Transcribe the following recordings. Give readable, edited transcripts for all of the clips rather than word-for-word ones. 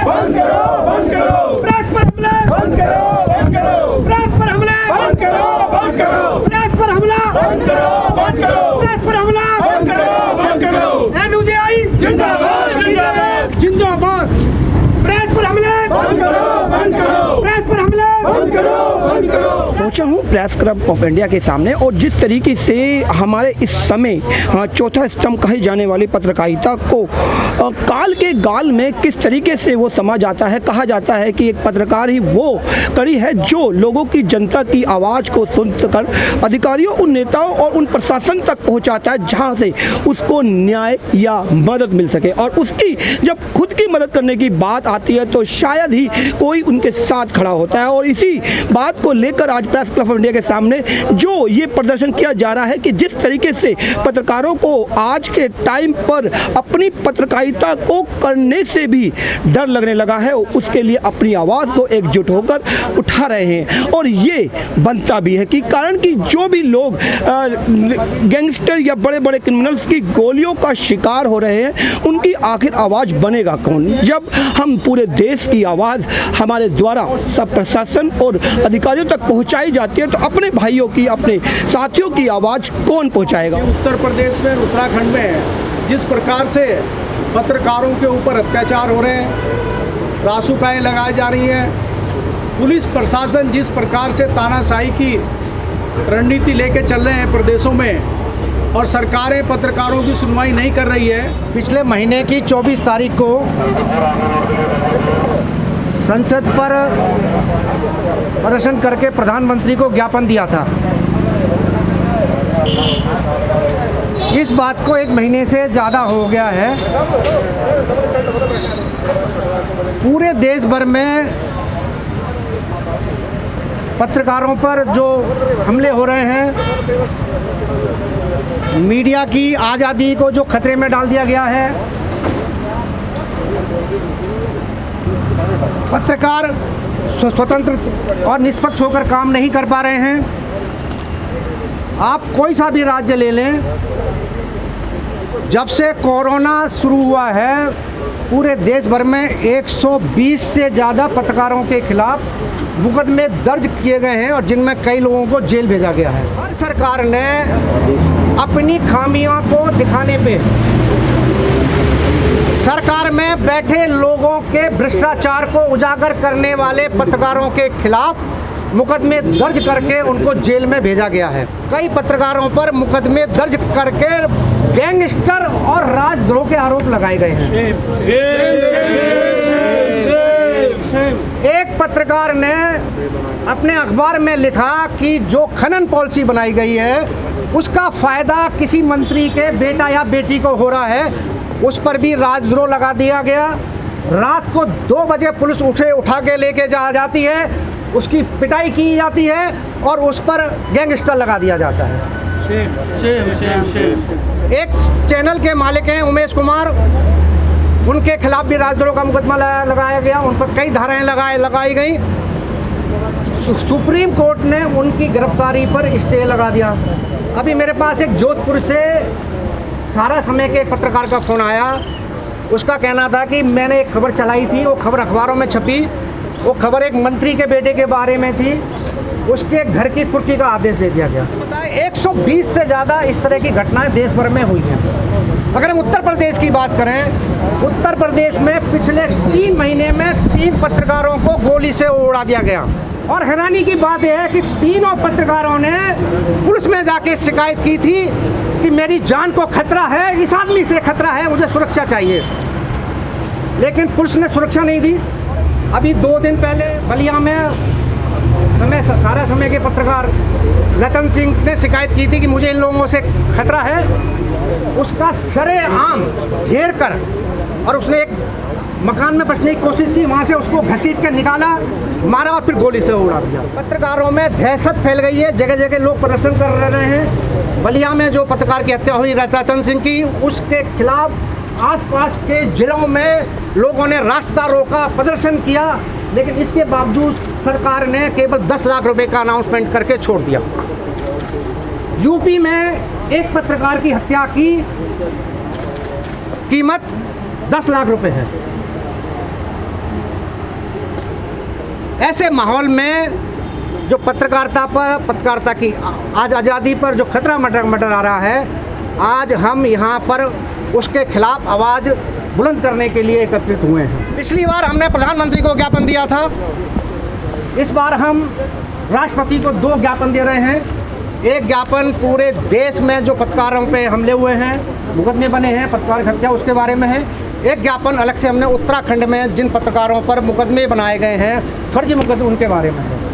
बंद करो, बंद करो, प्रेस पर हमले बंद करो, बंद करो, प्रेस पर हमले बंद करो, बंद करो, प्रेस पर हमला बंद करो, बंद करो, प्रेस पर हमला बंद करो, बंद करो। एनयूजेआई जिंदाबाद, जिंदाबाद, जिंदाबाद। प्रेस पर हमले बंद करो, बंद करो, प्रेस पर हमले बंद करो, बंद करो। पहुंचा हूं प्रेस क्लब ऑफ इंडिया के सामने और जिस तरीके से हमारे इस समय चौथा स्तंभ कहे जाने वाली पत्रकारिता को काल के गाल में किस तरीके से वो समा जाता है। कहा जाता है कि एक पत्रकार ही वो कड़ी है जो लोगों की, जनता की आवाज़ को सुनकर अधिकारियों, उन नेताओं और उन प्रशासन तक पहुंचाता है जहां से उसको न्याय या मदद मिल सके। और उसकी जब खुद की मदद करने की बात आती है तो शायद ही कोई उनके साथ खड़ा होता है। और इसी बात को लेकर आज प्रेस क्लब ऑफ इंडिया के सामने जो ये प्रदर्शन किया जा रहा है कि जिस तरीके से पत्रकारों को आज के टाइम पर अपनी पत्रकारिता को करने से भी डर लगने लगा है, उसके लिए अपनी आवाज़ को एकजुट होकर उठा रहे हैं। और ये बनता भी है कि कारण कि जो भी लोग गैंगस्टर या बड़े बड़े क्रिमिनल्स की गोलियों का शिकार हो रहे हैं, उनकी आखिर आवाज़ बनेगा कौन जब हम पूरे देश की आवाज़ हमारे द्वारा सब प्रशासन और अधिकारियों तक पहुंचाई जाती है तो अपने भाइयों की, अपने साथियों की आवाज़ कौन पहुंचाएगा। उत्तर प्रदेश में, उत्तराखंड में जिस प्रकार से पत्रकारों के ऊपर अत्याचार हो रहे हैं, रासुकाएँ लगाई जा रही हैं, पुलिस प्रशासन जिस प्रकार से तानाशाही की रणनीति लेके चल रहे हैं प्रदेशों में और सरकारें पत्रकारों की सुनवाई नहीं कर रही है। पिछले महीने की 24 तारीख को संसद पर प्रदर्शन करके प्रधानमंत्री को ज्ञापन दिया था। इस बात को 1 महीने से ज़्यादा हो गया है। पूरे देश भर में पत्रकारों पर जो हमले हो रहे हैं, मीडिया की आज़ादी को जो खतरे में डाल दिया गया है, पत्रकार स्वतंत्र और निष्पक्ष होकर काम नहीं कर पा रहे हैं। आप कोई सा भी राज्य ले लें, जब से कोरोना शुरू हुआ है पूरे देश भर में 120 से ज़्यादा पत्रकारों के खिलाफ मुकदमे दर्ज किए गए हैं और जिनमें कई लोगों को जेल भेजा गया है। हर सरकार ने अपनी खामियों को दिखाने पे सरकार में बैठे लोगों के भ्रष्टाचार को उजागर करने वाले पत्रकारों के खिलाफ मुकदमे दर्ज करके उनको जेल में भेजा गया है। कई पत्रकारों पर मुकदमे दर्ज करके गैंगस्टर और राजद्रोह के आरोप लगाए गए हैं। एक पत्रकार ने अपने अखबार में लिखा कि जो खनन पॉलिसी बनाई गई है उसका फ़ायदा किसी मंत्री के बेटा या बेटी को हो रहा है, उस पर भी राजद्रोह लगा दिया गया। रात को 2 बजे पुलिस उठा के लेके जाती है, उसकी पिटाई की जाती है और उस पर गैंगस्टर लगा दिया जाता है। एक चैनल के मालिक हैं उमेश कुमार, उनके खिलाफ भी राजद्रोह का मुकदमा लगाया गया, उन पर कई धाराएं लगाई गई। सुप्रीम कोर्ट ने उनकी गिरफ्तारी पर स्टे लगा दिया। अभी मेरे पास एक जोधपुर से सारा समय के एक पत्रकार का फ़ोन आया। उसका कहना था कि मैंने एक खबर चलाई थी, वो खबर अखबारों में छपी, वो खबर एक मंत्री के बेटे के बारे में थी, उसके घर की कुर्की का आदेश दे दिया गया। बताए 120 से ज़्यादा इस तरह की घटनाएं देश भर में हुई हैं। अगर हम उत्तर प्रदेश की बात करें, उत्तर प्रदेश में पिछले 3 महीने में 3 पत्रकारों को गोली से उड़ा दिया गया। और हैरानी की बात यह है कि तीनों पत्रकारों ने पुलिस में जाके शिकायत की थी कि मेरी जान को खतरा है, इस आदमी से खतरा है, मुझे सुरक्षा चाहिए, लेकिन पुलिस ने सुरक्षा नहीं दी। अभी 2 दिन पहले बलिया में सारा समय के पत्रकार रतन सिंह ने शिकायत की थी कि मुझे इन लोगों से खतरा है। उसका सरेआम घेर कर और उसने एक मकान में बचने की कोशिश की, वहाँ से उसको घसीट कर निकाला, मारा और फिर गोली से उड़ा दिया। पत्रकारों में दहशत फैल गई है, जगह जगह लोग प्रदर्शन कर रहे हैं। बलिया में जो पत्रकार की हत्या हुई रतन सिंह की, उसके खिलाफ आसपास के जिलों में लोगों ने रास्ता रोका, प्रदर्शन किया, लेकिन इसके बावजूद सरकार ने केवल 10 लाख रुपए का अनाउंसमेंट करके छोड़ दिया। यूपी में एक पत्रकार की हत्या की कीमत 10 लाख रुपए है। ऐसे माहौल में जो पत्रकारिता की आज आज़ादी पर जो खतरा मंडरा आ रहा है, आज हम यहाँ पर उसके खिलाफ आवाज़ बुलंद करने के लिए एकत्रित हुए हैं। पिछली बार हमने प्रधानमंत्री को ज्ञापन दिया था, इस बार हम राष्ट्रपति को 2 ज्ञापन दे रहे हैं। एक ज्ञापन पूरे देश में जो पत्रकारों पे हमले हुए हैं, मुकदमे बने हैं पत्रकार हत्या, उसके बारे में है। एक ज्ञापन अलग से हमने उत्तराखंड में जिन पत्रकारों पर मुकदमे बनाए गए हैं, फर्जी मुकदमे, उनके बारे में है।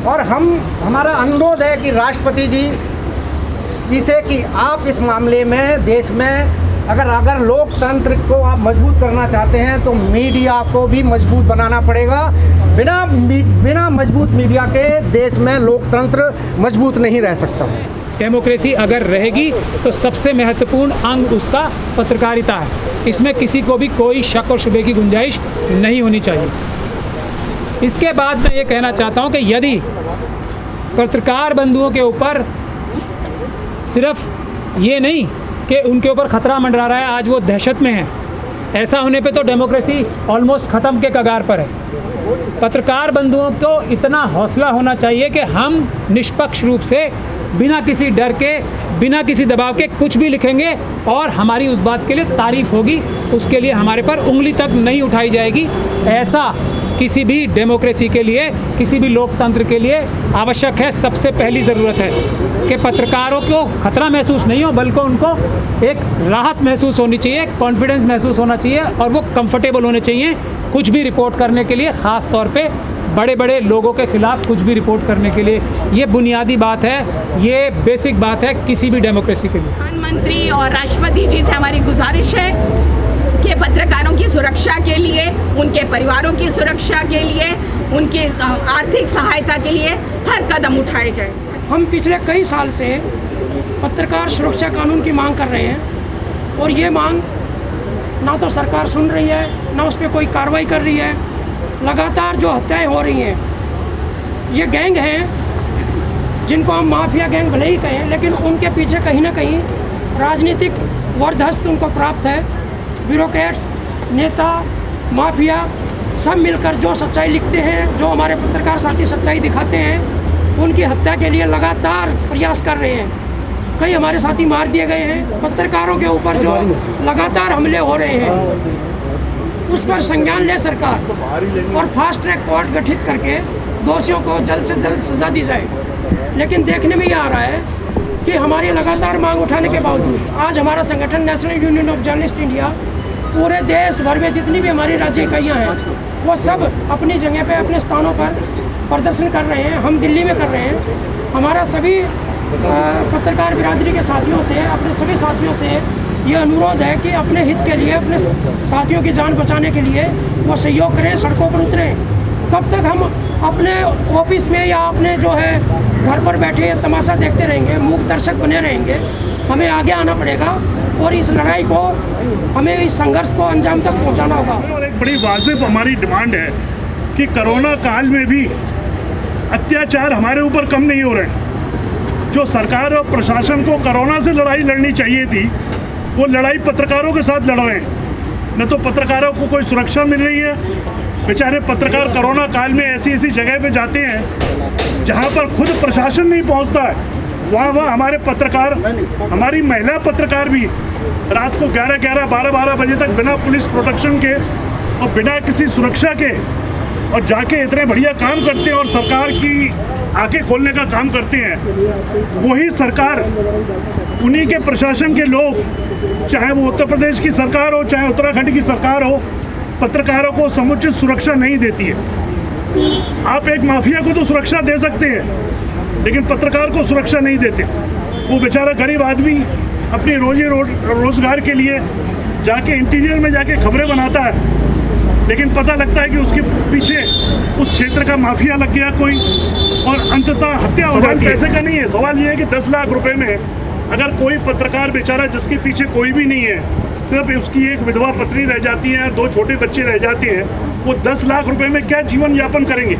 और हमारा अनुरोध है कि राष्ट्रपति जी से कि आप इस मामले में देश में अगर लोकतंत्र को आप मजबूत करना चाहते हैं तो मीडिया को भी मजबूत बनाना पड़ेगा। बिना मजबूत मीडिया के देश में लोकतंत्र मजबूत नहीं रह सकता। डेमोक्रेसी अगर रहेगी तो सबसे महत्वपूर्ण अंग उसका पत्रकारिता है। इसमें किसी को भी कोई शक और शुबे की गुंजाइश नहीं होनी चाहिए। इसके बाद मैं ये कहना चाहता हूँ कि यदि पत्रकार बंधुओं के ऊपर सिर्फ ये नहीं कि उनके ऊपर खतरा मंडरा रहा है, आज वो दहशत में है, ऐसा होने पे तो डेमोक्रेसी ऑलमोस्ट ख़त्म के कगार पर है। पत्रकार बंधुओं को इतना हौसला होना चाहिए कि हम निष्पक्ष रूप से बिना किसी डर के, बिना किसी दबाव के कुछ भी लिखेंगे और हमारी उस बात के लिए तारीफ़ होगी, उसके लिए हमारे पर उंगली तक नहीं उठाई जाएगी। ऐसा किसी भी डेमोक्रेसी के लिए, किसी भी लोकतंत्र के लिए आवश्यक है। सबसे पहली ज़रूरत है कि पत्रकारों को खतरा महसूस नहीं हो, बल्कि उनको एक राहत महसूस होनी चाहिए, कॉन्फिडेंस महसूस होना चाहिए और वो कंफर्टेबल होने चाहिए कुछ भी रिपोर्ट करने के लिए, ख़ास तौर पे बड़े बड़े लोगों के ख़िलाफ़ कुछ भी रिपोर्ट करने के लिए। ये बुनियादी बात है, ये बेसिक बात है किसी भी डेमोक्रेसी के लिए। प्रधानमंत्री और राष्ट्रपति जी से हमारी गुजारिश है कि पत्रकारों की सुरक्षा के लिए, उनके परिवारों की सुरक्षा के लिए, उनकी आर्थिक सहायता के लिए हर कदम उठाए जाए। हम पिछले कई साल से पत्रकार सुरक्षा कानून की मांग कर रहे हैं और ये मांग ना तो सरकार सुन रही है, ना उस पर कोई कार्रवाई कर रही है। लगातार जो हत्याएं हो रही हैं, ये गैंग हैं जिनको हम माफिया गैंग भले ही कहें, लेकिन उनके पीछे कहीं ना कहीं राजनीतिक वरदस्त उनको प्राप्त है। ब्यूरोक्रेट्स, नेता, माफिया सब मिलकर जो सच्चाई लिखते हैं, जो हमारे पत्रकार साथी सच्चाई दिखाते हैं, उनकी हत्या के लिए लगातार प्रयास कर रहे हैं। कई हमारे साथी मार दिए गए हैं। पत्रकारों के ऊपर जो लगातार हमले हो रहे हैं, उस पर संज्ञान ले सरकार और फास्ट ट्रैक कोर्ट गठित करके दोषियों को जल्द से जल्द सजा दी जाए। लेकिन देखने में ये आ रहा है कि हमारी लगातार मांग उठाने के बावजूद आज हमारा संगठन national union of journalist India पूरे देश भर में जितनी भी हमारी राज्य इकाइयाँ हैं, वो सब अपनी जगह पे, अपने स्थानों पर प्रदर्शन कर रहे हैं। हम दिल्ली में कर रहे हैं। हमारा सभी पत्रकार बिरादरी के साथियों से, अपने सभी साथियों से ये अनुरोध है कि अपने हित के लिए, अपने साथियों की जान बचाने के लिए वो सहयोग करें, सड़कों पर उतरें। कब तक हम अपने ऑफिस में या अपने जो है घर पर बैठे तमाशा देखते रहेंगे, मूक दर्शक बने रहेंगे? हमें आगे आना पड़ेगा और इस लड़ाई को, हमें इस संघर्ष को अंजाम तक पहुंचाना होगा। और एक बड़ी वाजिब हमारी डिमांड है कि कोरोना काल में भी अत्याचार हमारे ऊपर कम नहीं हो रहे। जो सरकार और प्रशासन को कोरोना से लड़ाई लड़नी चाहिए थी, वो लड़ाई पत्रकारों के साथ लड़ रहे हैं। न तो पत्रकारों को कोई सुरक्षा मिल रही है। बेचारे पत्रकार कोरोना काल में ऐसी ऐसी जगह पे जाते हैं जहाँ पर खुद प्रशासन नहीं पहुँचता है, वहाँ हमारे पत्रकार, हमारी महिला पत्रकार भी रात को 11-11, 12-12 बजे तक बिना पुलिस प्रोटेक्शन के और बिना किसी सुरक्षा के और जाके इतने बढ़िया काम करते हैं और सरकार की आंखें खोलने का काम करते हैं। वही सरकार, उन्हीं के प्रशासन के लोग, चाहे वो उत्तर प्रदेश की सरकार हो, चाहे उत्तराखंड की सरकार हो, पत्रकारों को समुचित सुरक्षा नहीं देती है। आप एक माफिया को तो सुरक्षा दे सकते हैं, लेकिन पत्रकार को सुरक्षा नहीं देते। वो बेचारा गरीब आदमी अपनी रोजगार के लिए जाके इंटीरियर में जाके खबरें बनाता है, लेकिन पता लगता है कि उसके पीछे उस क्षेत्र का माफिया लग गया कोई, और अंततः हत्या हो जाती है। पैसे का नहीं है, सवाल ये है कि 10 लाख रुपए में अगर कोई पत्रकार बेचारा जिसके पीछे कोई भी नहीं है, सिर्फ उसकी एक विधवा पत्नी रह जाती है, 2 छोटे बच्चे रह जाते हैं, वो 10 लाख रुपए में क्या जीवन यापन करेंगे?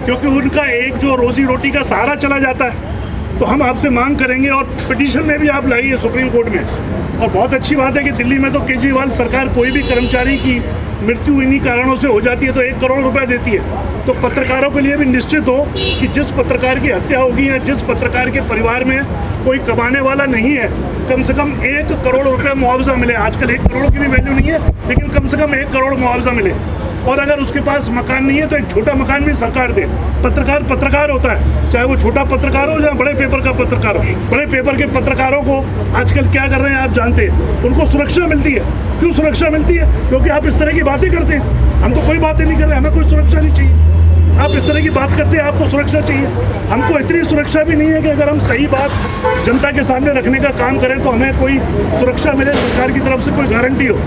क्योंकि उनका एक जो रोजी रोटी का सहारा चला जाता है, तो हम आपसे मांग करेंगे और पिटीशन में भी आप लाइए सुप्रीम कोर्ट में। और बहुत अच्छी बात है कि दिल्ली में तो केजरीवाल सरकार कोई भी कर्मचारी की मृत्यु इन्हीं कारणों से हो जाती है तो 1 करोड़ रुपए देती है। तो पत्रकारों के लिए भी निश्चित हो कि जिस पत्रकार की हत्या होगी या जिस पत्रकार के परिवार में कोई कमाने वाला नहीं है, कम से कम 1 करोड़ रुपए मुआवजा मिले। आजकल 1 करोड़ की भी वैल्यू नहीं है, लेकिन कम से कम 1 करोड़ मुआवजा मिले। और अगर उसके पास मकान नहीं है तो एक छोटा मकान भी सरकार दे। पत्रकार होता है, चाहे वो छोटा पत्रकार हो या बड़े पेपर का पत्रकार हो। बड़े पेपर के पत्रकारों को आजकल क्या कर रहे हैं आप जानते हैं, उनको सुरक्षा मिलती है। क्यों सुरक्षा मिलती है? क्योंकि आप इस तरह की बातें करते हैं। हम तो कोई बातें नहीं कर रहे, हमें कोई सुरक्षा नहीं चाहिए। आप इस तरह की बात करते हैं, आपको सुरक्षा चाहिए। हमको इतनी सुरक्षा भी नहीं है कि अगर हम सही बात जनता के सामने रखने का काम करें तो हमें कोई सुरक्षा मिले, सरकार की तरफ से कोई गारंटी हो।